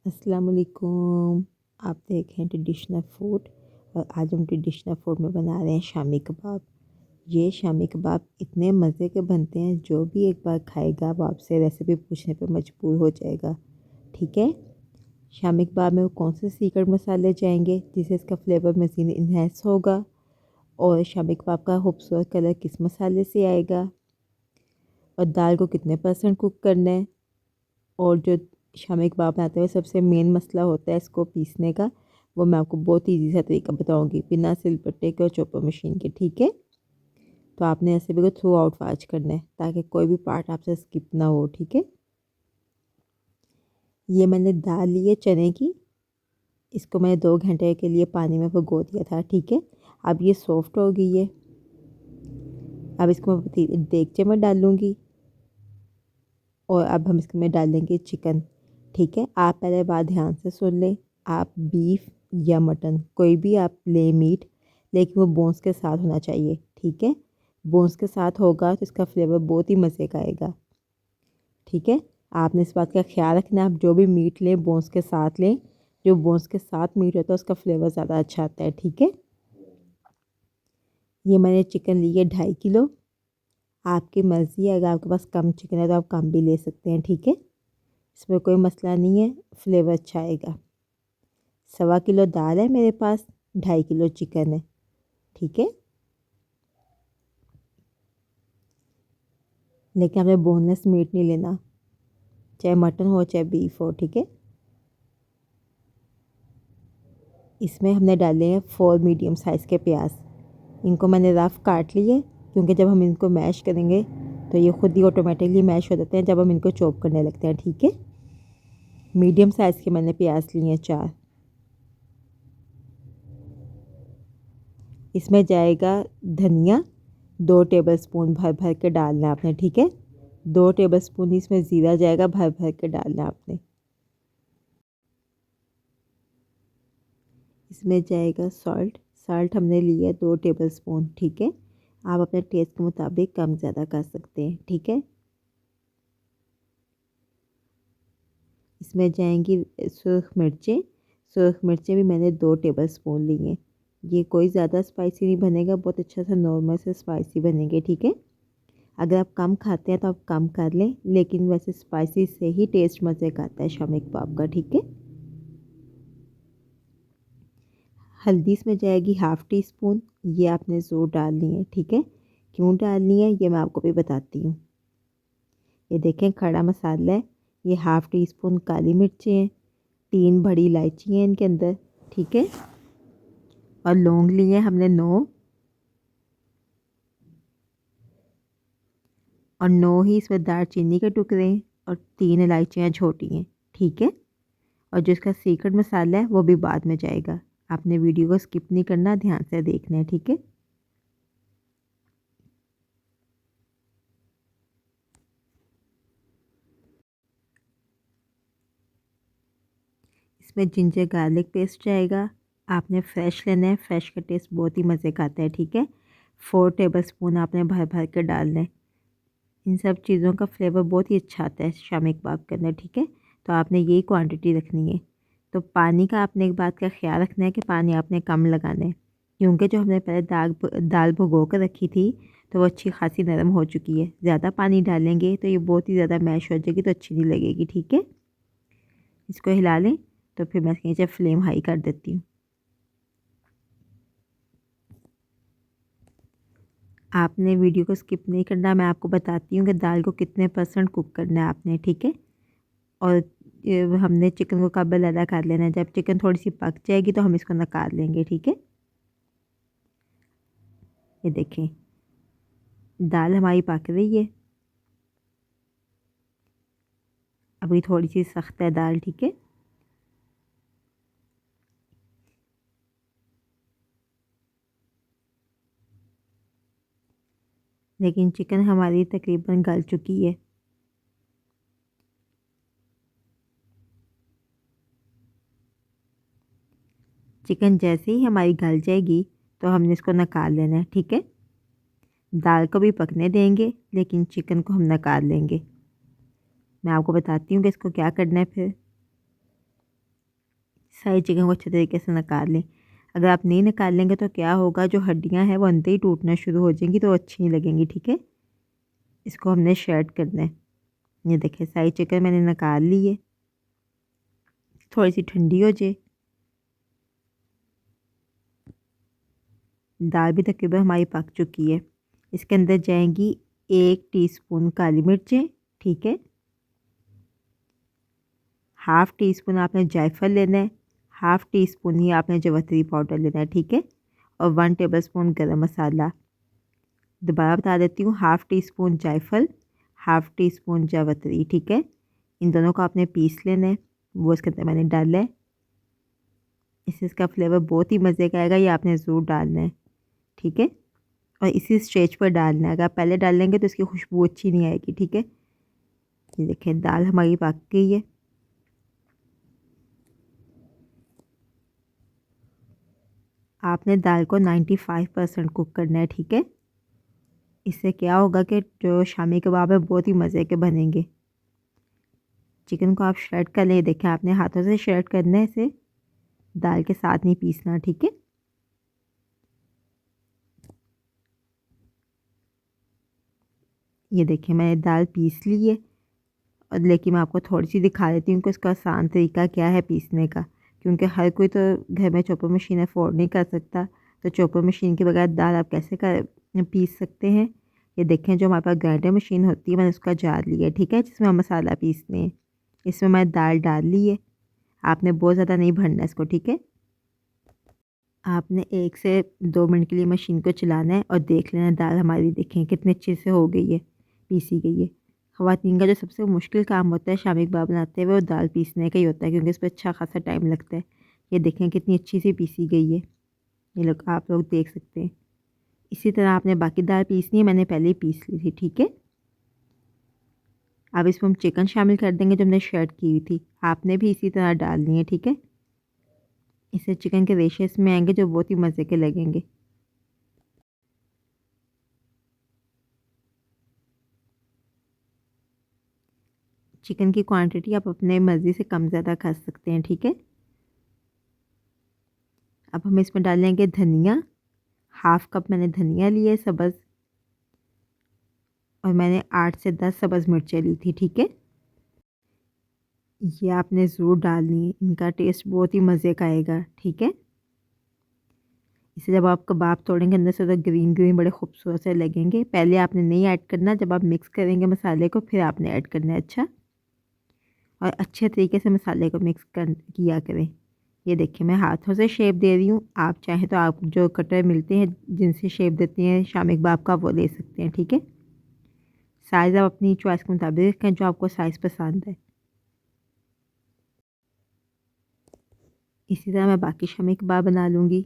अस्सलाम वालेकुम। आप देख रहे हैं ट्रेडिशनल फूड और आज हम ट्रेडिशनल फूड में बना रहे हैं शामी कबाब। ये शामी कबाब इतने मज़े के बनते हैं, जो भी एक बार खाएगा वो आपसे रेसिपी पूछने पे मजबूर हो जाएगा। ठीक है, शामी कबाब में वो कौन से सीक्रेट मसाले जाएंगे जिससे इसका फ्लेवर मज़ीद इन्हेंस होगा, और शामी कबाब का खूबसूरत कलर किस मसाले से आएगा, और दाल को कितने परसेंट कुक करना है, और जो शामी कबाब बनाते हुए सबसे मेन मसला होता है इसको पीसने का, वो मैं आपको बहुत ईजी सा तरीका बताऊंगी बिना सिलबट्टे के और चॉपर मशीन के। ठीक है, तो आपने रेसिपी को थ्रू आउट वॉच करना है ताकि कोई भी पार्ट आपसे स्किप ना हो। ठीक है, ये मैंने दाल ली है चने की, इसको मैंने 2 घंटे के लिए पानी में भिगो दिया था। ठीक है, अब ये सॉफ्ट हो गई है। अब इसको मैं देगचे में डालूँगी और अब हम इसमें डालेंगे चिकन। ठीक है, आप पहले बात ध्यान से सुन लें। आप बीफ या मटन कोई भी आप ले मीट, लेकिन वो बोन्स के साथ होना चाहिए। ठीक है, बोन्स के साथ होगा तो इसका फ्लेवर बहुत ही मज़े का आएगा। ठीक है, आपने इस बात का ख्याल रखना है, आप जो भी मीट लें बोन्स के साथ लें। जो बोन्स के साथ मीट होता है उसका फ्लेवर ज़्यादा अच्छा आता है। ठीक है, ये मैंने चिकन ली है 2.5 किलो। आपकी मर्ज़ी है, अगर आपके पास कम चिकन है तो आप कम भी ले सकते हैं। ठीक है, इसमें कोई मसला नहीं है, फ्लेवर अच्छा आएगा। 1.25 किलो दाल है मेरे पास, 2.5 किलो चिकन है। ठीक है, लेकिन आपने बोनलेस मीट नहीं लेना, चाहे मटन हो चाहे बीफ हो। ठीक है, इसमें हमने डाले हैं 4 मीडियम साइज़ के प्याज। इनको मैंने रफ़ काट लिए, क्योंकि जब हम इनको मैश करेंगे तो ये खुद ही ऑटोमेटिकली मैश हो जाते हैं जब हम इनको चॉप करने लगते हैं। ठीक है, मीडियम साइज़ के मैंने प्याज लिए हैं 4। इसमें जाएगा धनिया, 2 टेबलस्पून भर भर के डालना है आपने। ठीक है, 2 टेबलस्पून इसमें ज़ीरा जाएगा, भर भर के डालना है आपने। इसमें जाएगा सॉल्ट, सॉल्ट हमने लिया है 2 टेबलस्पून। ठीक है, आप अपने टेस्ट के मुताबिक कम ज़्यादा कर सकते हैं। ठीक है, इसमें जाएंगी सुरख मिर्चें। सुरख मिर्चें भी मैंने 2 टेबलस्पून ली हैं। ये कोई ज़्यादा स्पाइसी नहीं बनेगा, बहुत अच्छा सा नॉर्मल से स्पाइसी बनेंगे। ठीक है, अगर आप कम खाते हैं तो आप कम कर लें, लेकिन वैसे स्पाइसी से ही टेस्ट मज़े का आता है शामी कबाब का। ठीक है, हल्दी इसमें जाएगी 1/2 टी स्पून। ये आपने ज़रूर डालनी है। ठीक है, क्यों डालनी है ये मैं आपको भी बताती हूँ। ये देखें खड़ा मसाला है, ये 1/2 टी स्पून काली मिर्चें हैं, 3 बड़ी इलायची हैं इनके अंदर। ठीक है, और लौंग लिए हमने 9, और 9 ही इसमें दालचीनी के टुकड़े हैं, और 3 इलायचियाँ छोटी हैं। ठीक है, और जो इसका सीक्रेट मसाला है वो भी बाद में जाएगा। आपने वीडियो को स्किप नहीं करना, ध्यान से देखना है। ठीक है, इसमें जिंजर गार्लिक पेस्ट जाएगा। आपने फ्रेश लेना है, फ्रेश का टेस्ट बहुत ही मज़े का आता है। ठीक है, 4 टेबलस्पून आपने भर भर के डालना है। इन सब चीज़ों का फ्लेवर बहुत ही अच्छा आता है शामी कबाब के अंदर। ठीक है, तो आपने यही क्वांटिटी रखनी है। तो पानी का आपने एक बात का ख्याल रखना है कि पानी आपने कम लगाना है, क्योंकि जो हमने पहले दाल भिगो कर रखी थी तो वो अच्छी खासी नरम हो चुकी है। ज़्यादा पानी डालेंगे तो ये बहुत ही ज़्यादा मैश हो जाएगी, तो अच्छी नहीं लगेगी। ठीक है, इसको हिला लें। तो फिर मैं इसके नीचे फ्लेम हाई कर देती हूँ। आपने वीडियो को स्किप नहीं करना, मैं आपको बताती हूँ कि दाल को कितने परसेंट कुक करना है आपने। ठीक है, और हमने चिकन को कब अलग कर लेना है, जब चिकन थोड़ी सी पक जाएगी तो हम इसको निकाल लेंगे। ठीक है, ये देखें दाल हमारी पक रही है, अभी थोड़ी सी सख्त है दाल। ठीक है, लेकिन चिकन हमारी तकरीबन गल चुकी है। चिकन जैसे ही हमारी गल जाएगी तो हमने इसको निकाल लेना है। ठीक है, दाल को भी पकने देंगे लेकिन चिकन को हम निकाल लेंगे। मैं आपको बताती हूँ कि इसको क्या करना है फिर। सारी चिकन को अच्छे तरीके से निकाल लें। अगर आप नहीं निकाल लेंगे तो क्या होगा, जो हड्डियाँ हैं वो अंदर ही टूटना शुरू हो जाएंगी, तो अच्छी नहीं लगेंगी। ठीक है, इसको हमने श्रेड करना है। ये देखिए सारी चिकन मैंने निकाल ली है, थोड़ी सी ठंडी हो जाए। दाल भी तकरीबन हमारी पक चुकी है। इसके अंदर जाएंगी 1 टीस्पून काली मिर्चें। ठीक है, हाफ़ टी स्पून आपने जायफल लेना है, हाफ़ टी स्पून ही आपने जवतरी पाउडर लेना है। ठीक है, और 1 टेबलस्पून गरम मसाला। दोबारा बता देती हूँ, हाफ़ टी स्पून जायफल, हाफ़ टी स्पून जावित्री। ठीक है, इन दोनों को आपने पीस लेना है, वो इसके अंदर मैंने डाला है। इससे इसका फ्लेवर बहुत ही मज़े का आएगा, ये आपने ज़रूर डालना है। ठीक है, और इसी स्टेज पर डालना है, अगर आप पहले डाल लेंगे तो इसकी खुशबू अच्छी नहीं आएगी। ठीक है, ये देखें दाल हमारी पक गई है। आपने दाल को 95% कुक करना है। ठीक है, इससे क्या होगा कि जो शामी कबाब है बहुत ही मज़े के बनेंगे। चिकन को आप श्रेड कर लें, देखें आपने हाथों से श्रेड करना है इसे, दाल के साथ नहीं पीसना। ठीक है, ये देखिए मैंने दाल पीस ली है, और लेकिन मैं आपको थोड़ी सी दिखा देती हूँ कि इसका आसान तरीका क्या है पीसने का, क्योंकि हर कोई तो घर में चॉपर मशीन अफोर्ड नहीं कर सकता। तो चॉपर मशीन के बगैर दाल आप कैसे पीस सकते हैं। ये देखें जो हमारे पास ग्राइंडर मशीन होती है, मैंने उसका जार लिया है। ठीक है, जिसमें हम मसाला पीसते हैं, इसमें मैंने दाल डाल ली है। आपने बहुत ज़्यादा नहीं भरना इसको। ठीक है, आपने 1 से 2 मिनट के लिए मशीन को चलाना है और देख लेना दाल हमारी देखें कितने अच्छे से हो गई है, पीसी गई है। ख़वातीन का जो सबसे मुश्किल काम होता है शामी कबाब बनाते हुए, वो दाल पीसने का ही होता है, क्योंकि इस पर अच्छा खासा टाइम लगता है। ये देखें कितनी अच्छी सी पीसी गई है, ये लोग आप लोग देख सकते हैं। इसी तरह आपने बाकी दाल पीसनी है, मैंने पहले ही पीस ली थी। ठीक है, अब इसमें हम चिकन शामिल कर देंगे जो हमने श्रेड की हुई थी, आपने भी इसी तरह डालनी है। ठीक है, इससे चिकन के रेशेस में आएंगे जो बहुत ही मज़े के लगेंगे। चिकन की क्वांटिटी आप अपने मर्ज़ी से कम ज़्यादा कर सकते हैं। ठीक है, अब हम इसमें डालेंगे धनिया। हाफ़ कप मैंने धनिया लिया है सब्ज़, और मैंने 8 से 10 सब्ज़ मिर्चें ली थी। ठीक है, ये आपने ज़रूर डालनी है, इनका टेस्ट बहुत ही मज़े का आएगा। ठीक है, इसे जब आप कबाब तोड़ेंगे अंदर से तो ग्रीन ग्रीन बड़े खूबसूरत से लगेंगे। पहले आपने नहीं ऐड करना, जब आप मिक्स करेंगे मसाले को फिर आपने ऐड करना है। अच्छा, और अच्छे तरीके से मसाले को मिक्स कर किया करें। ये देखिए मैं हाथों से शेप दे रही हूँ, आप चाहें तो आप जो कटर मिलते हैं जिनसे शेप देते हैं शामी कबाब का, वो ले सकते हैं। ठीक है, साइज़ आप अपनी चॉइस के मुताबिक रखें, जो आपको साइज़ पसंद है। इसी तरह मैं बाकी शामी कबाब बना लूँगी।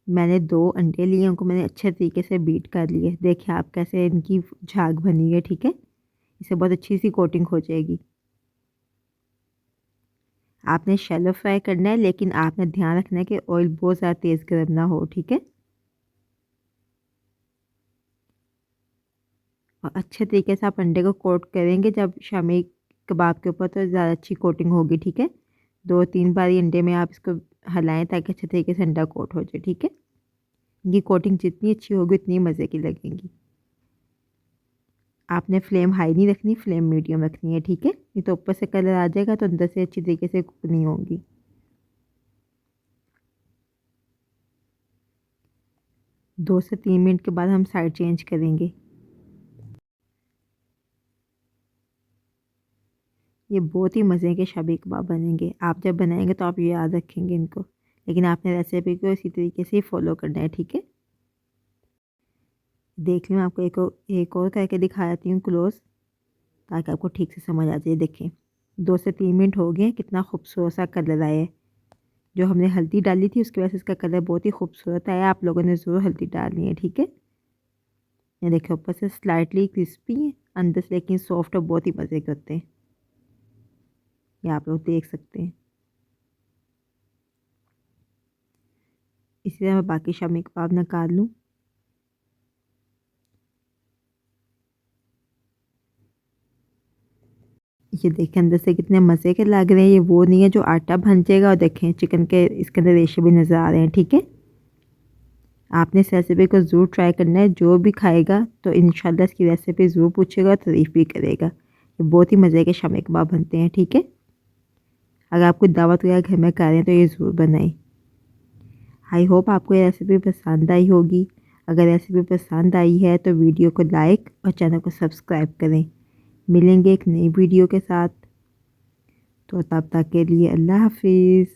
मैंने 2 अंडे लिए, उनको मैंने अच्छे तरीके से बीट कर लिए। देखिए आप कैसे इनकी झाग बनी है। ठीक है, इससे बहुत अच्छी सी कोटिंग हो जाएगी। आपने शैलो फ्राई करना है, लेकिन आपने ध्यान रखना है कि ऑयल बहुत ज़्यादा तेज़ गर्म ना हो। ठीक है, और अच्छे तरीके से आप अंडे को कोट करेंगे जब शामी कबाब के ऊपर, तो ज़्यादा अच्छी कोटिंग होगी। ठीक है, 2-3 बार अंडे में आप इसको हिलाएं ताकि अच्छे तरीके से अंडा कोट हो जाए। ठीक है, ये कोटिंग जितनी अच्छी होगी उतनी मज़े की लगेंगी। आपने फ्लेम हाई नहीं रखनी, फ्लेम मीडियम रखनी है। ठीक है, नहीं तो ऊपर से कलर आ जाएगा तो अंदर से अच्छी तरीके से कुक नहीं होंगी। 2 से 3 मिनट के बाद हम साइड चेंज करेंगे। ये बहुत ही मज़े के शामी कबाब बनेंगे। आप जब बनाएंगे तो आप ये याद रखेंगे इनको, लेकिन आपने रेसिपी को इसी तरीके से ही फॉलो करना है। ठीक है, देख लें, मैं आपको एक और करके दिखाती हूँ क्लोज, ताकि आपको ठीक से समझ आ जाए। देखें 2 से 3 मिनट हो गए, कितना खूबसूरत सा कलर आया है। जो हमने हल्दी डाली थी उसकी वजह से इसका कलर बहुत ही खूबसूरत आया। आप लोगों ने ज़रूर हल्दी डालनी है। ठीक है, ये देखिए ऊपर से स्लाइटली क्रिस्पी है, अंदर से लेकिन सॉफ्ट और बहुत ही मज़े के होते हैं। ये आप लोग देख सकते हैं। इसी तरह मैं बाकी शामी कबाब निकाल लूँ। ये देखें अंदर से कितने मज़े के लग रहे हैं। ये वो नहीं है जो आटा भन जाएगा। और देखें चिकन के इसके अंदर रेशे भी नज़र आ रहे हैं। ठीक है, आपने इस रेसिपी को ज़रूर ट्राई करना है। जो भी खाएगा तो इंशाल्लाह इसकी रेसिपी ज़रूर पूछेगा, तारीफ़ भी करेगा। ये बहुत ही मज़े के शामी कबाब बनते हैं। ठीक है, अगर आप कोई दावत वगैरह घर में कर रहे हैं तो ये ज़रूर बनाएं। आई होप आपको ये रेसिपी पसंद आई होगी। अगर रेसिपी पसंद आई है तो वीडियो को लाइक और चैनल को सब्सक्राइब करें। मिलेंगे एक नई वीडियो के साथ, तो तब तक के लिए अल्लाह हाफिज़।